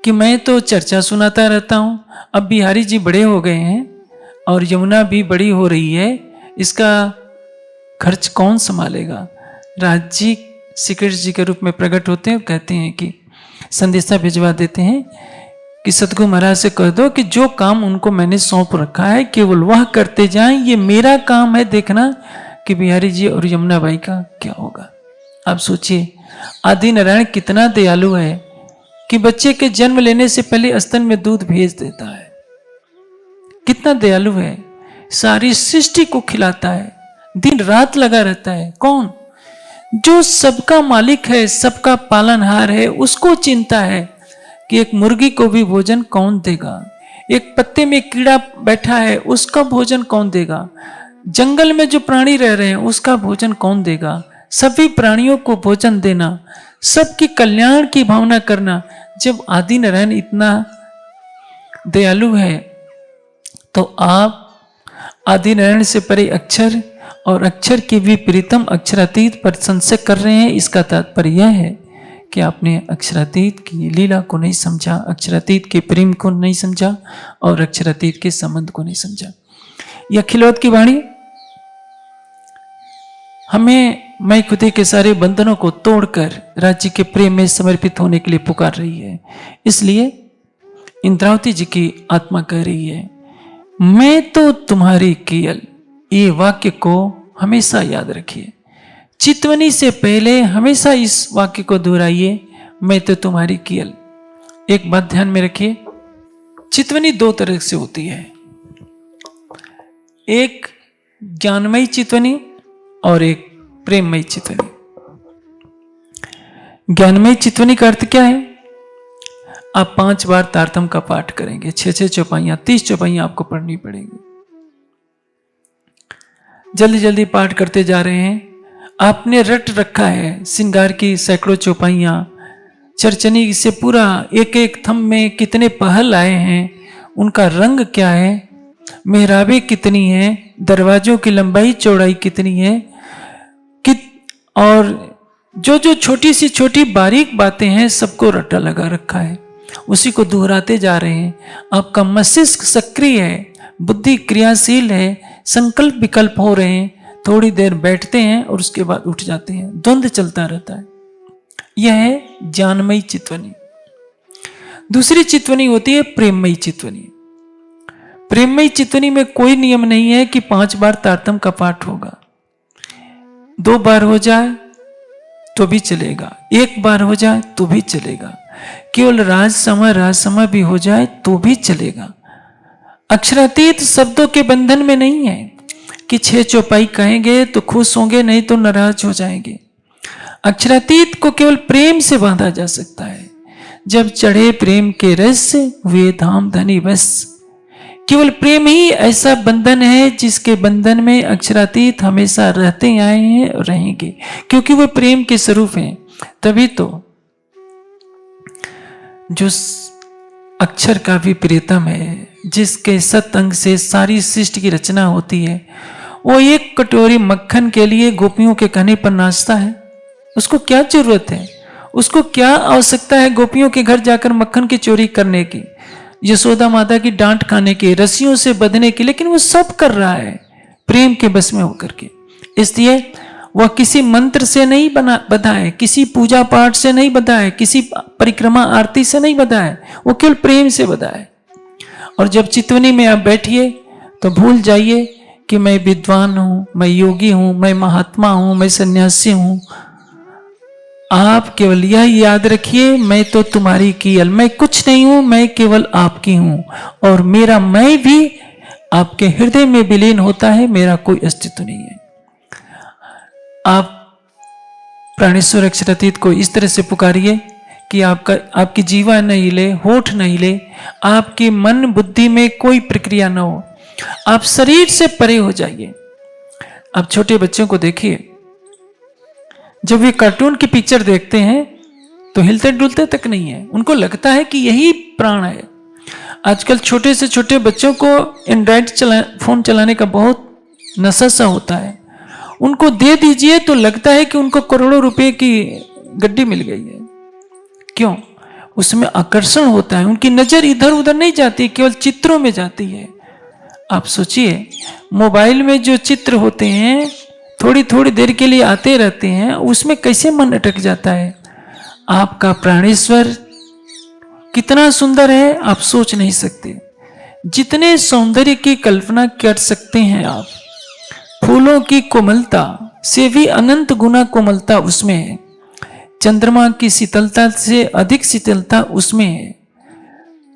कि मैं तो चर्चा सुनाता रहता हूं, अब बिहारी जी बड़े हो गए हैं और यमुना भी बड़ी हो रही है, इसका खर्च कौन संभालेगा। राज जी श्री कृष्ण जी के रूप में प्रकट होते हैं, कहते हैं कि संदेशा भिजवा देते हैं कि सतगुरु महाराज से कह दो कि जो काम उनको मैंने सौंप रखा है केवल वह करते जाएं, ये मेरा काम है देखना कि बिहारी जी और यमुना बाई का क्या होगा। आप सोचिए आदि नारायण कितना दयालु है कि बच्चे के जन्म लेने से पहले स्तन में दूध भेज देता है। कितना दयालु है, सारी सृष्टि को खिलाता है, दिन रात लगा रहता है। कौन? जो सबका मालिक है, सबका पालनहार है, उसको चिंता है कि एक मुर्गी को भी भोजन कौन देगा, एक पत्ते में कीड़ा बैठा है उसका भोजन कौन देगा, जंगल में जो प्राणी रह रहे हैं उसका भोजन कौन देगा। सभी प्राणियों को भोजन देना, सबकी कल्याण की भावना करना। जब आदि नारायण इतना दयालु है तो आप आदि नारायण से परे अक्षर और अक्षर के विपरीतम अक्षरातीत पर संशय कर रहे हैं। इसका तात्पर्य यह है कि आपने अक्षरातीत की लीला को नहीं समझा, अक्षरातीत के प्रेम को नहीं समझा और अक्षरातीत के संबंध को नहीं समझा। यह अखिलौत की वाणी हमें मैं खुदी के सारे बंधनों को तोड़कर राज्य के प्रेम में समर्पित होने के लिए पुकार रही है। इसलिए इंद्रावती जी की आत्मा कह रही है, मैं तो तुम्हारी कियल। ये वाक्य को हमेशा याद रखिए, चितवनी से पहले हमेशा इस वाक्य को दोहराइए, मैं तो तुम्हारी कियल। एक बात ध्यान में रखिए, चितवनी दो तरह से होती है, एक ज्ञानमयी चितवनी और एक प्रेममयी चितवनी। ज्ञानमयी चितवनी का अर्थ क्या है? आप 5 बार तारतम का पाठ करेंगे, 6 चौपाइयां 30 चौपाइयां आपको पढ़नी पड़ेगी। जल्दी जल्दी पाठ करते जा रहे हैं, आपने रट रखा है श्रृंगार की सैकड़ों चौपाइयां, चरचनी से पूरा एक एक थम में कितने पहल आए हैं, उनका रंग क्या है, मेहराबें कितनी है, दरवाजों की लंबाई चौड़ाई कितनी है, और जो जो छोटी सी छोटी बारीक बातें हैं सबको रट्टा लगा रखा है, उसी को दोहराते जा रहे हैं। आपका मस्तिष्क सक्रिय है, बुद्धि क्रियाशील है, संकल्प विकल्प हो रहे हैं, थोड़ी देर बैठते हैं और उसके बाद उठ जाते हैं, द्वंद्व चलता रहता है। यह है ज्ञानमयी चितवनी। दूसरी चितवनी होती है प्रेममयी चितवनी। प्रेममयी चितवनी में कोई नियम नहीं है कि 5 बार तारतम का पाठ होगा, 2 बार हो जाए तो भी चलेगा, 1 बार हो जाए तो भी चलेगा, केवल राजसमा भी हो जाए तो भी चलेगा। अक्षरातीत शब्दों के बंधन में नहीं है कि 6 चौपाई कहेंगे तो खुश होंगे, नहीं तो नाराज हो जाएंगे। अक्षरातीत को केवल प्रेम से बांधा जा सकता है। जब चढ़े प्रेम के रस हुए धाम धनी बस। केवल प्रेम ही ऐसा बंधन है जिसके बंधन में अक्षरातीत हमेशा रहते आए हैं और रहेंगे, क्योंकि वो प्रेम के स्वरूप हैं। तभी तो जो अक्षर का भी प्रियतम है, जिसके सतअंग से सारी सृष्टि की रचना होती है, वो एक कटोरी मक्खन के लिए गोपियों के कहने पर नाचता है। उसको क्या जरूरत है, उसको क्या आवश्यकता है गोपियों के घर जाकर मक्खन की चोरी करने की, यशोदा माता की डांट खाने की, रस्सियों से बंधने की, लेकिन वो सब कर रहा है प्रेम के बस में होकर के। इसलिए वह किसी मंत्र से नहीं बंधा है, किसी पूजा पाठ से नहीं बंधा है, किसी परिक्रमा आरती से नहीं बंधा है, वो केवल प्रेम से बंधा है। और जब चितवनी में आप बैठिए तो भूल जाइए कि मैं विद्वान हूं, मैं योगी हूं, मैं महात्मा हूं, मैं सन्यासी हूं। आप केवल यह याद रखिए, मैं तो तुम्हारी कियल, मैं कुछ नहीं हूं, मैं केवल आपकी हूं, और मेरा मैं भी आपके हृदय में विलीन होता है, मेरा कोई अस्तित्व नहीं है। आप प्राणेश्वर अक्षरातीत को इस तरह से पुकारिए कि आपकी जीवा न हिले, होठ न हिले, आपकी मन बुद्धि में कोई प्रक्रिया न हो, आप शरीर से परे हो जाइए। आप छोटे बच्चों को देखिए, जब वे कार्टून की पिक्चर देखते हैं तो हिलते डुलते तक नहीं है, उनको लगता है कि यही प्राण है। आजकल छोटे से छोटे बच्चों को एंड्रॉइड फोन चलाने का बहुत नशा सा होता है, उनको दे दीजिए तो लगता है कि उनको करोड़ों रुपए की गड्डी मिल गई है। क्यों? उसमें आकर्षण होता है, उनकी नजर इधर उधर नहीं जाती, केवल चित्रों में जाती है। आप सोचिए, मोबाइल में जो चित्र होते हैं थोड़ी थोड़ी देर के लिए आते रहते हैं, उसमें कैसे मन अटक जाता है। आपका प्राणेश्वर कितना सुंदर है आप सोच नहीं सकते। जितने सौंदर्य की कल्पना कर सकते हैं आप, फूलों की कोमलता से भी अनंत गुना कोमलता उसमें है, चंद्रमा की शीतलता से अधिक शीतलता उसमें है,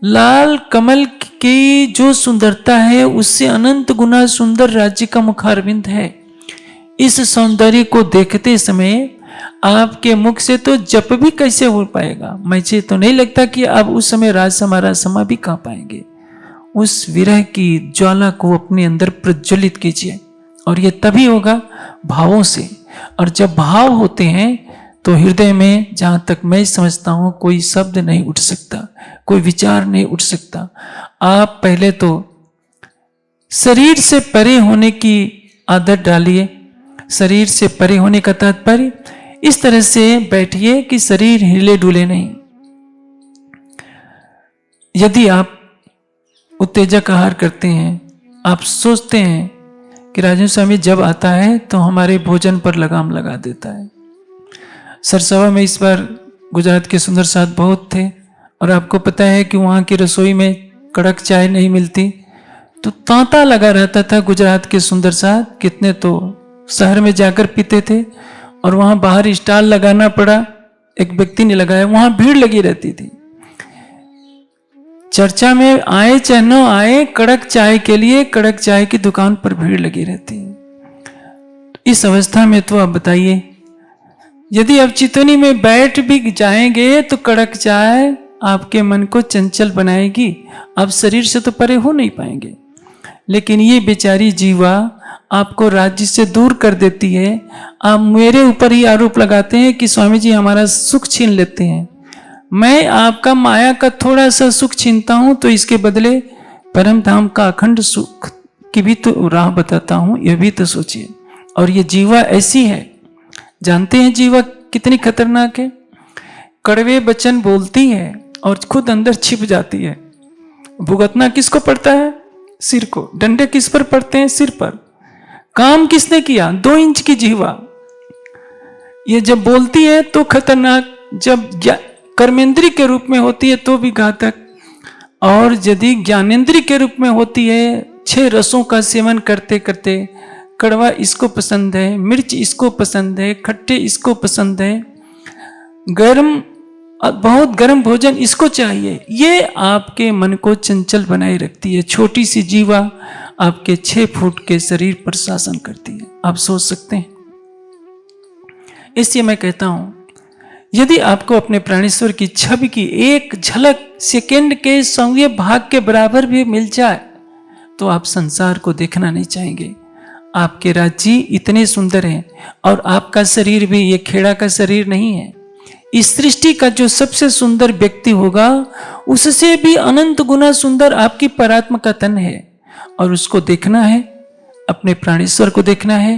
लाल कमल की जो सुंदरता है उससे अनंत गुना सुंदर राज्य का मुखारविंद है। इस सौंदर्य को देखते समय आपके मुख से तो जप भी कैसे हो पाएगा। मुझे तो नहीं लगता कि आप उस समय राज हमारा समा भी कह पाएंगे। उस विरह की ज्वाला को अपने अंदर प्रज्वलित कीजिए, और ये तभी होगा भावों से। और जब भाव होते हैं तो हृदय में, जहां तक मैं समझता हूं, कोई शब्द नहीं उठ सकता, कोई विचार नहीं उठ सकता। आप पहले तो शरीर से परे होने की आदत डालिए। शरीर से परे होने का तात्पर्य इस तरह से बैठिए कि शरीर हिले डुले नहीं। यदि आप उत्तेजक आहार करते हैं, आप सोचते हैं कि राजेंद्र स्वामी जब आता है तो हमारे भोजन पर लगाम लगा देता है। सरसवा में इस बार गुजरात के सुंदर साथ बहुत थे, और आपको पता है कि वहाँ की रसोई में कड़क चाय नहीं मिलती, तो तांता लगा रहता था गुजरात के सुंदर साथ। कितने तो शहर में जाकर पीते थे, और वहाँ बाहर स्टॉल लगाना पड़ा, एक व्यक्ति ने लगाया, वहाँ भीड़ लगी रहती थी। चर्चा में आए चाहे न आए, कड़क चाय के लिए कड़क चाय की दुकान पर भीड़ लगी रहती है। इस अवस्था में तो आप बताइए, यदि आप चितौनी में बैठ भी जाएंगे तो कड़क चाय आपके मन को चंचल बनाएगी, आप शरीर से तो परे हो नहीं पाएंगे। लेकिन ये बेचारी जीवा आपको राज्य से दूर कर देती है। आप मेरे ऊपर ही आरोप लगाते हैं कि स्वामी जी हमारा सुख छीन लेते हैं। मैं आपका माया का थोड़ा सा सुख छीनता हूं तो इसके बदले परम धाम का अखंड सुख की भी तो राह बताता हूं, यह भी तो सोचिए। और ये जीवा ऐसी है, जानते हैं जीवा कितनी खतरनाक है। कड़वे वचन बोलती है और खुद अंदर छिप जाती है। भुगतना किसको पड़ता है? सिर को। डंडे किस पर पड़ते हैं? सिर पर। काम किसने किया? 2 इंच की जीवा। ये जब बोलती है तो खतरनाक, जब कर्मेंद्री के रूप में होती है तो भी घातक, और यदि ज्ञानेंद्री के रूप में होती है, 6 रसों का सेवन करते करते, कड़वा इसको पसंद है, मिर्च इसको पसंद है, खट्टे इसको पसंद है, गर्म, बहुत गर्म भोजन इसको चाहिए, ये आपके मन को चंचल बनाए रखती है। छोटी सी जीवा आपके 6 फुट के शरीर पर शासन करती है। आप सोच सकते हैं। इसलिए मैं कहता हूं, यदि आपको अपने प्राणेश्वर की छवि की एक झलक सेकंड के 100वें भाग के बराबर भी मिल जाए तो आप संसार को देखना नहीं चाहेंगे। आपके राज्य इतने सुंदर हैं, और आपका शरीर भी ये खेड़ा का शरीर नहीं है। इस सृष्टि का जो सबसे सुंदर व्यक्ति होगा, उससे भी अनंत गुना सुंदर आपकी परात्मा का तन है, और उसको देखना है, अपने प्राणेश्वर को देखना है।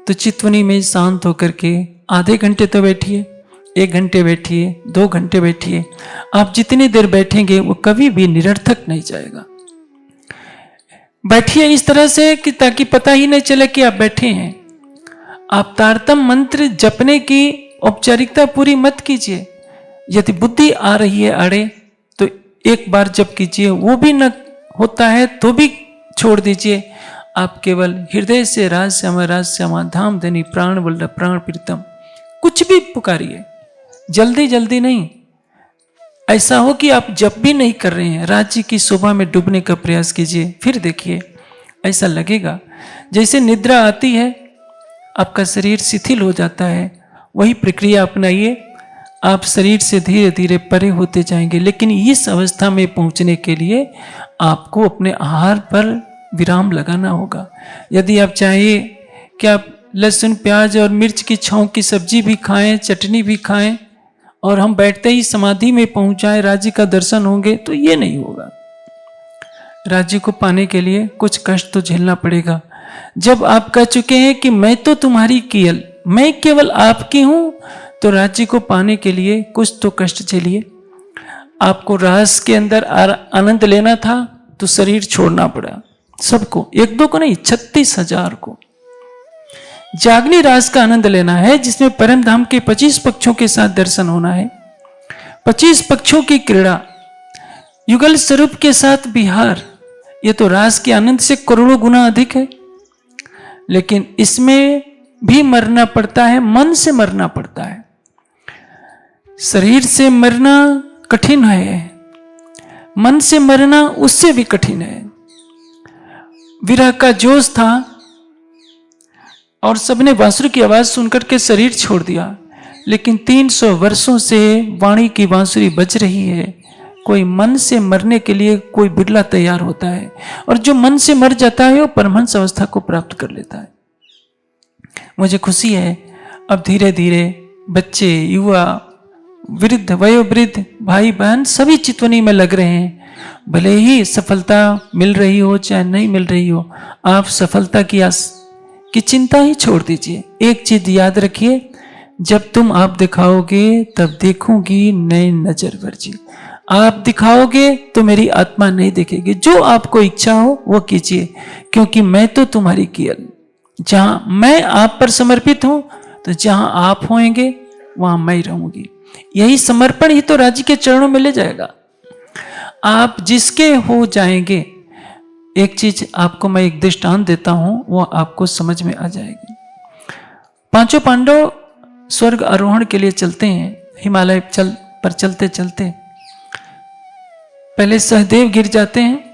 तो चितवनी में शांत होकर के आधे घंटे तो बैठिए, 1 घंटे बैठिए, 2 घंटे बैठिए। आप जितनी देर बैठेंगे वो कभी भी निरर्थक नहीं जाएगा। बैठिए इस तरह से कि ताकि पता ही नहीं चले कि आप बैठे हैं। आप तारतम मंत्र जपने की औपचारिकता पूरी मत कीजिए। यदि बुद्धि आ रही है आड़े तो एक बार जप कीजिए, वो भी न होता है तो भी छोड़ दीजिए। आप केवल हृदय से राज श्यामा धाम धनी प्राण वल्लभ प्राण प्रीतम कुछ भी पुकारिए, जल्दी जल्दी नहीं। ऐसा हो कि आप जप भी नहीं कर रहे हैं, राज्य की शोभा में डूबने का प्रयास कीजिए, फिर देखिए ऐसा लगेगा जैसे निद्रा आती है, आपका शरीर शिथिल हो जाता है। वही प्रक्रिया अपनाइए, आप शरीर से धीरे धीरे परे होते जाएंगे। लेकिन इस अवस्था में पहुंचने के लिए आपको अपने आहार पर विराम लगाना होगा। यदि आप चाहिए कि आप लहसुन प्याज और मिर्च की छौंक की सब्जी भी खाएं, चटनी भी खाएं, और हम बैठते ही समाधि में पहुंच जाए, राज्य का दर्शन होंगे, तो ये नहीं होगा। राज्य को पाने के लिए कुछ कष्ट तो झेलना पड़ेगा। जब आप कह चुके हैं कि मैं तो तुम्हारी केवल, मैं केवल आपकी हूं, तो राज्य को पाने के लिए कुछ तो कष्ट झेलिए। आपको रास के अंदर आनंद लेना था तो शरीर छोड़ना पड़ा सबको, 1-2 को नहीं, 36,000 को। जागनी रास का आनंद लेना है जिसमें परम धाम के 25 पक्षों के साथ दर्शन होना है। 25 पक्षों की क्रीड़ा, युगल स्वरूप के साथ विहार, ये तो रास के आनंद से करोड़ों गुना अधिक है। लेकिन इसमें भी मरना पड़ता है, मन से मरना पड़ता है। शरीर से मरना कठिन है, मन से मरना उससे भी कठिन है। विरह का जोश था और सबने बांसुरी की आवाज सुनकर के शरीर छोड़ दिया। लेकिन 300 वर्षों से वाणी की बांसुरी बज रही है। कोई मन से मरने के लिए कोई बिरला तैयार होता है, और जो मन से मर जाता है वो परमहंस अवस्था को प्राप्त कर लेता है। मुझे खुशी है, अब धीरे धीरे बच्चे, युवा, वृद्ध, वयोवृद्ध, भाई बहन सभी चितवनी में लग रहे हैं। भले ही सफलता मिल रही हो चाहे नहीं मिल रही हो, आप सफलता की चिंता ही छोड़ दीजिए। एक चीज याद रखिए, जब तुम आप दिखाओगे तब देखूंगी नई नजर वर्जी। आप दिखाओगे तो मेरी आत्मा नहीं देखेगी। जो आपको इच्छा हो वो कीजिए, क्योंकि मैं तो तुम्हारी कियल। जहां मैं आप पर समर्पित हूं, तो जहां आप होंगे वहां मैं रहूंगी। यही समर्पण ही तो राज्य के चरणों में ले जाएगा। आप जिसके हो जाएंगे, एक चीज आपको मैं एक दृष्टांत देता हूं, वो आपको समझ में आ जाएगी। 5 पांडव स्वर्ग आरोहण के लिए चलते हैं। हिमालय पर चलते चलते पहले सहदेव गिर जाते हैं।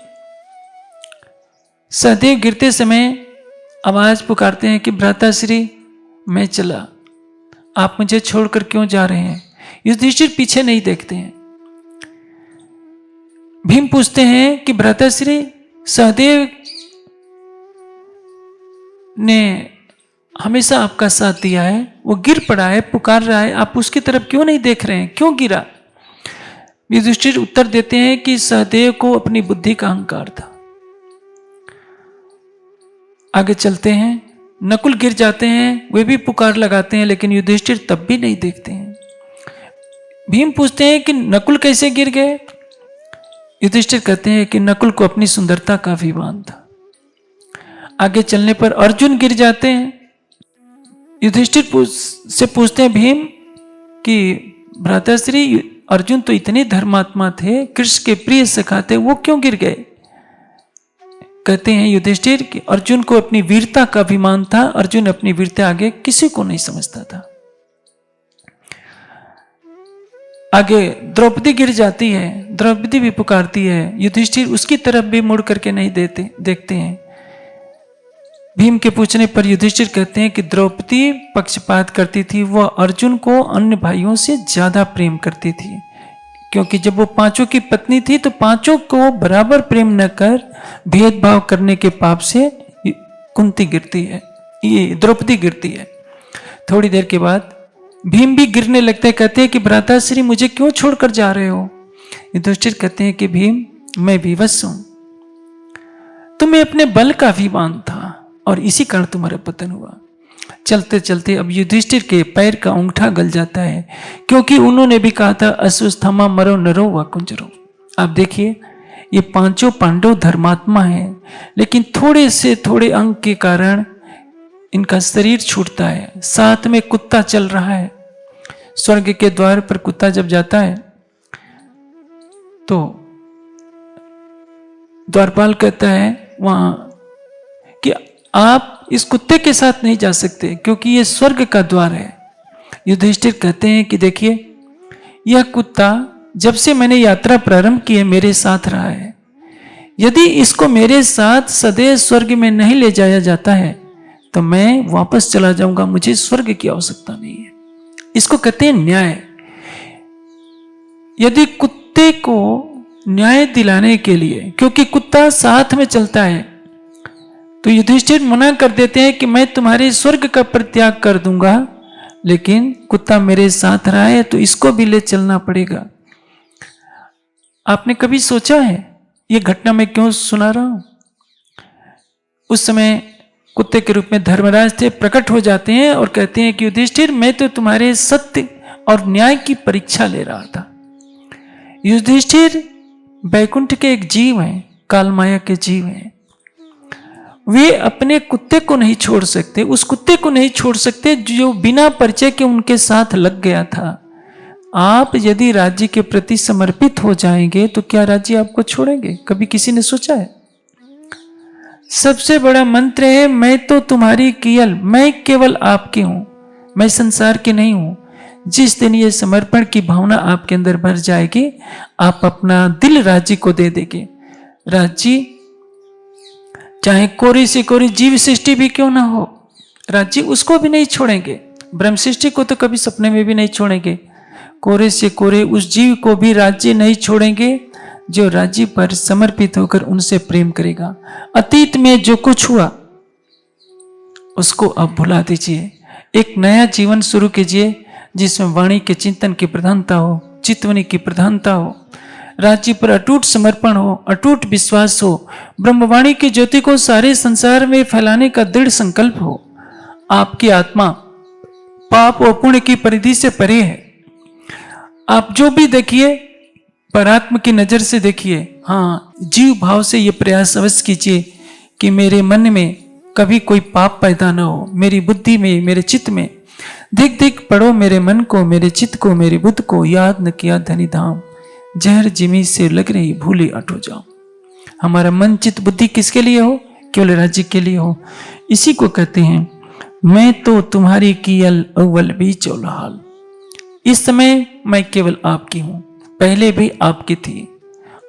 सहदेव गिरते समय आवाज पुकारते हैं कि भ्राताश्री मैं चला, आप मुझे छोड़कर क्यों जा रहे हैं। युधिष्ठिर पीछे नहीं देखते हैं। भीम पूछते हैं कि भ्राताश्री सहदेव ने हमेशा आपका साथ दिया है, वो गिर पड़ा है, पुकार रहा है, आप उसकी तरफ क्यों नहीं देख रहे हैं, क्यों गिरा। युधिष्ठिर उत्तर देते हैं कि सहदेव को अपनी बुद्धि का अहंकार था। आगे चलते हैं, नकुल गिर जाते हैं, वे भी पुकार लगाते हैं, लेकिन युधिष्ठिर तब भी नहीं देखते हैं। भीम पूछते हैं कि नकुल कैसे गिर गए। युधिष्ठिर कहते हैं कि नकुल को अपनी सुंदरता का अभिमान था। आगे चलने पर अर्जुन गिर जाते हैं। युधिष्ठिर से पूछते हैं भीम कि भ्राताश्री अर्जुन तो इतने धर्मात्मा थे, कृष्ण के प्रिय सखा थे, वो क्यों गिर गए। कहते हैं युधिष्ठिर कि अर्जुन को अपनी वीरता का अभिमान था, अर्जुन अपनी वीरता आगे किसी को नहीं समझता था। आगे द्रौपदी गिर जाती है, द्रौपदी भी पुकारती है, युधिष्ठिर उसकी तरफ भी मुड़ करके नहीं देखते हैं। भीम के पूछने पर युधिष्ठिर कहते हैं कि द्रौपदी पक्षपात करती थी, वह अर्जुन को अन्य भाइयों से ज्यादा प्रेम करती थी, क्योंकि जब वो 5 की पत्नी थी तो 5 को बराबर प्रेम न कर भेदभाव करने के पाप से कुंती गिरती है, ये द्रौपदी गिरती है। थोड़ी देर के बाद भीम भी गिरने लगते हैं। कहते हैं कि भ्राताश्री मुझे क्यों छोड़कर जा रहे हो। युधिष्ठिर कहते हैं कि भीम मैं विवश हूं, तुम्हें अपने बल का अभिमान था और इसी कारण तुम्हारा पतन हुआ। चलते चलते अब युधिष्ठिर के पैर का अंगूठा गल जाता है, क्योंकि उन्होंने भी कहा था अस्वस्थमा मरो नरो व कुंजरो। आप देखिए ये 5 पांडव धर्मात्मा हैं, लेकिन थोड़े से थोड़े अंग के कारण इनका शरीर छूटता है। साथ में कुत्ता चल रहा है। स्वर्ग के द्वार पर कुत्ता जब जाता है तो द्वारपाल कहता है वहां कि आप इस कुत्ते के साथ नहीं जा सकते, क्योंकि ये स्वर्ग का द्वार है। युधिष्ठिर कहते हैं कि देखिए यह कुत्ता जब से मैंने यात्रा प्रारंभ की है मेरे साथ रहा है। यदि इसको मेरे साथ सदैव स्वर्ग में नहीं ले जाया जाता है तो मैं वापस चला जाऊंगा, मुझे स्वर्ग की आवश्यकता नहीं है। इसको कहते हैं न्याय। यदि कुत्ते को न्याय दिलाने के लिए, क्योंकि कुत्ता साथ में चलता है, तो युधिष्ठिर मना कर देते हैं कि मैं तुम्हारे स्वर्ग का परित्याग कर दूंगा, लेकिन कुत्ता मेरे साथ रहा है तो इसको भी ले चलना पड़ेगा। आपने कभी सोचा है ये घटना मैं क्यों सुना रहा हूं। उस समय कुत्ते के रूप में धर्मराज थे, प्रकट हो जाते हैं और कहते हैं कि युधिष्ठिर मैं तो तुम्हारे सत्य और न्याय की परीक्षा ले रहा था। युधिष्ठिर बैकुंठ के एक जीव हैं, कालमाया के जीव हैं। वे अपने कुत्ते को नहीं छोड़ सकते, उस कुत्ते को नहीं छोड़ सकते जो बिना परिचय के उनके साथ लग गया था। आप यदि राज्य के प्रति समर्पित हो जाएंगे तो क्या राज्य आपको छोड़ेंगे, कभी किसी ने सोचा है। सबसे बड़ा मंत्र है मैं तो तुम्हारी केवल, मैं केवल आपकी हूं, मैं संसार की नहीं हूं। जिस दिन ये समर्पण की भावना आपके अंदर भर जाएगी, आप अपना दिल राज्य को दे देंगे। राज्य चाहे कोरी से कोरी जीव सृष्टि भी क्यों ना हो, राज्य उसको भी नहीं छोड़ेंगे। ब्रह्म सृष्टि को तो कभी सपने में भी नहीं छोड़ेंगे। कोरे से कोरे उस जीव को भी राज्य नहीं छोड़ेंगे जो राज्य पर समर्पित होकर उनसे प्रेम करेगा। अतीत में जो कुछ हुआ उसको अब भुला दीजिए, एक नया जीवन शुरू कीजिए जिसमें वाणी के चिंतन की प्रधानता हो, चितवनी की प्रधानता हो, राज्य पर अटूट समर्पण हो, अटूट विश्वास हो, ब्रह्मवाणी की ज्योति को सारे संसार में फैलाने का दृढ़ संकल्प हो। आपकी आत्मा पाप और पुण्य की परिधि से परे है। आप जो भी देखिए परात्म की नजर से देखिए। हाँ, जीव भाव से ये प्रयास अवश्य कीजिए कि मेरे मन में कभी कोई पाप पैदा न हो, मेरी बुद्धि में, मेरे चित्त में। देख देख पढ़ो मेरे मन को, मेरे चित्त को, मेरी बुद्ध को, याद न किया धनी धाम, जहर जिमी से लग रही भूले अटो जाओ। हमारा मन चित्त बुद्धि किसके लिए हो? केवल राज्य के लिए हो। इसी को कहते हैं मैं तो तुम्हारी कियल अव्वल भी चौलहाल। इस समय मैं केवल आपकी हूं, पहले भी आपकी थी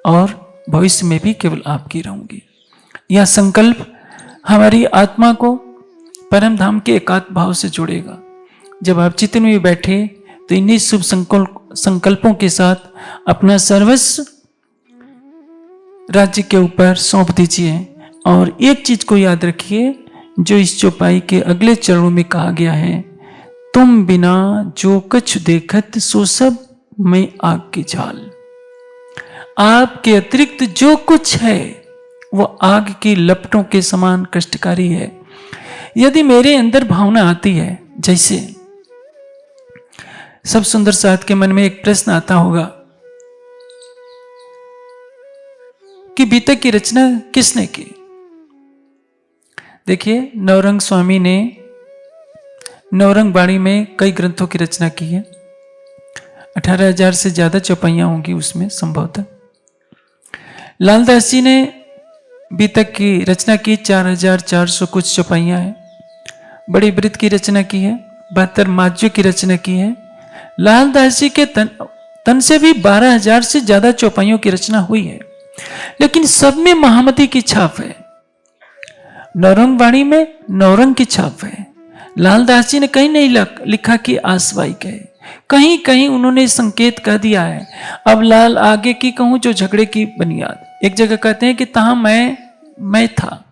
और भविष्य में भी केवल आपकी रहूंगी। यह संकल्प हमारी आत्मा को परम धाम के एकात्म भाव से जोड़ेगा। जब आप चित्त में बैठे तो इन्हीं शुभ संकल्पों के साथ अपना सर्वस्व राज्य के ऊपर सौंप दीजिए। और एक चीज को याद रखिए जो इस चौपाई के अगले चरणों में कहा गया है, तुम बिना जो कछु देखत सो सब में आग की झाल। आपके अतिरिक्त जो कुछ है वो आग की लपटों के समान कष्टकारी है। यदि मेरे अंदर भावना आती है, जैसे सब सुंदर साथ के मन में एक प्रश्न आता होगा कि बीतक की रचना किसने की? देखिए, नवरंग स्वामी ने नवरंग वाणी में कई ग्रंथों की रचना की है। 18,000 से ज्यादा चौपाइयां होंगी उसमें संभवतः। लालदास जी ने बीतक की रचना की 4,400 कुछ चौपाइयां हैं। बड़ी वृत्त की रचना की है, 72 माज्यों की रचना की है। लालदास जी के तन से भी 12,000 से ज्यादा चौपाइयों की रचना हुई है, लेकिन सब में महामती की छाप है। नवरंग वाणी में नवरंग की छाप है। लालदास जी ने कहीं नहीं लिखा कि आसवाई है, कहीं कहीं उन्होंने संकेत कह दिया है। अब लाल आगे की कहूं जो झगड़े की बुनियाद, एक जगह कहते हैं कि तहां मैं था,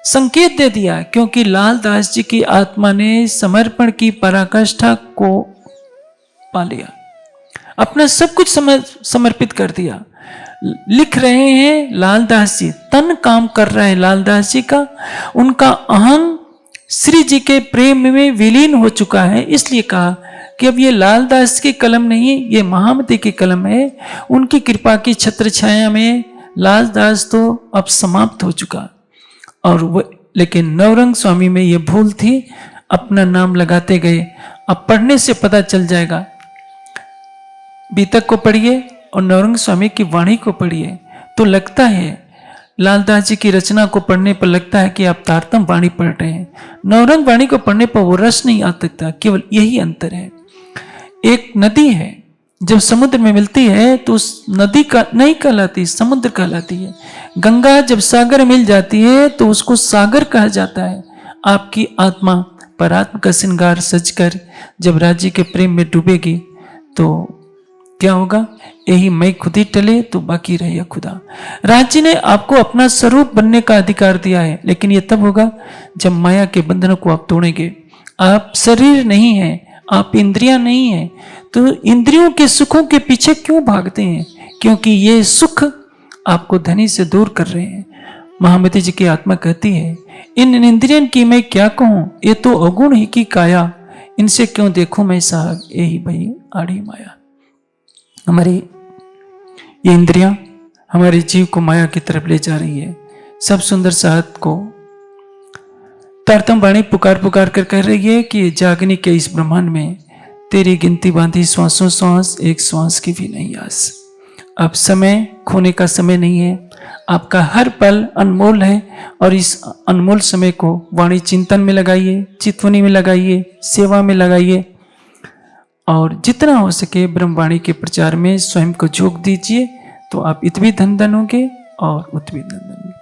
संकेत दे दिया, क्योंकि लालदास जी की आत्मा ने समर्पण की पराकाष्ठा को पा लिया, अपना सब कुछ समर्पित कर दिया। लिख रहे हैं लालदास जी, तन काम कर रहा है लालदास जी का, उनका अहं श्री जी के प्रेम में विलीन हो चुका है। इसलिए कहा कि अब ये लालदास की कलम नहीं, ये महामती की कलम है। उनकी कृपा की छत्र छाया में लालदास तो अब समाप्त हो चुका। और वो, लेकिन नवरंग स्वामी में ये भूल थी, अपना नाम लगाते गए। अब पढ़ने से पता चल जाएगा। बीतक को पढ़िए और नवरंग स्वामी की वाणी को पढ़िए तो लगता है, लालदास जी की रचना को पढ़ने पर लगता है कि आप तारतम वाणी पढ़ रहे हैं। नवरंग वाणी को पढ़ने पर वो रस नहीं आ सकता। केवल यही अंतर है। एक नदी है, जब समुद्र में मिलती है तो उस नदी का नहीं कहलाती, समुद्र कहलाती है। गंगा जब सागर मिल जाती है तो उसको सागर कहा जाता है। आपकी आत्मा परात्म का श्रृंगार सजकर जब राज्य के प्रेम में डूबेगी तो क्या होगा? यही मैं खुद ही टले तो बाकी रहे खुदा। राज्य ने आपको अपना स्वरूप बनने का अधिकार दिया है, लेकिन यह तब होगा जब माया के बंधनों को आप तोड़ेंगे। आप शरीर नहीं है, आप इंद्रियां नहीं है, तो इंद्रियों के सुखों के पीछे क्यों भागते हैं? क्योंकि ये सुख आपको धनी से दूर कर रहे हैं। महामती जी की आत्मा कहती है, इन इंद्रियन की मैं क्या कहूं, ये तो अगुण ही की काया, इनसे क्यों देखूं मैं साहब, यही भाई आड़ी माया। हमारी ये इंद्रियां हमारे जीव को माया की तरफ ले जा रही है। सब सुंदर साथ को तारतम वाणी पुकार पुकार कर कह रही है कि जागने के इस ब्रह्मांड में तेरी गिनती बांधी श्वासों श्वास, एक श्वास की भी नहीं आस। अब समय खोने का समय नहीं है, आपका हर पल अनमोल है और इस अनमोल समय को वाणी चिंतन में लगाइए, चितवनी में लगाइए, सेवा में लगाइए और जितना हो सके ब्रह्मवाणी के प्रचार में स्वयं को झोंक दीजिए, तो आप इतने धन होंगे और उतने धन होंगे।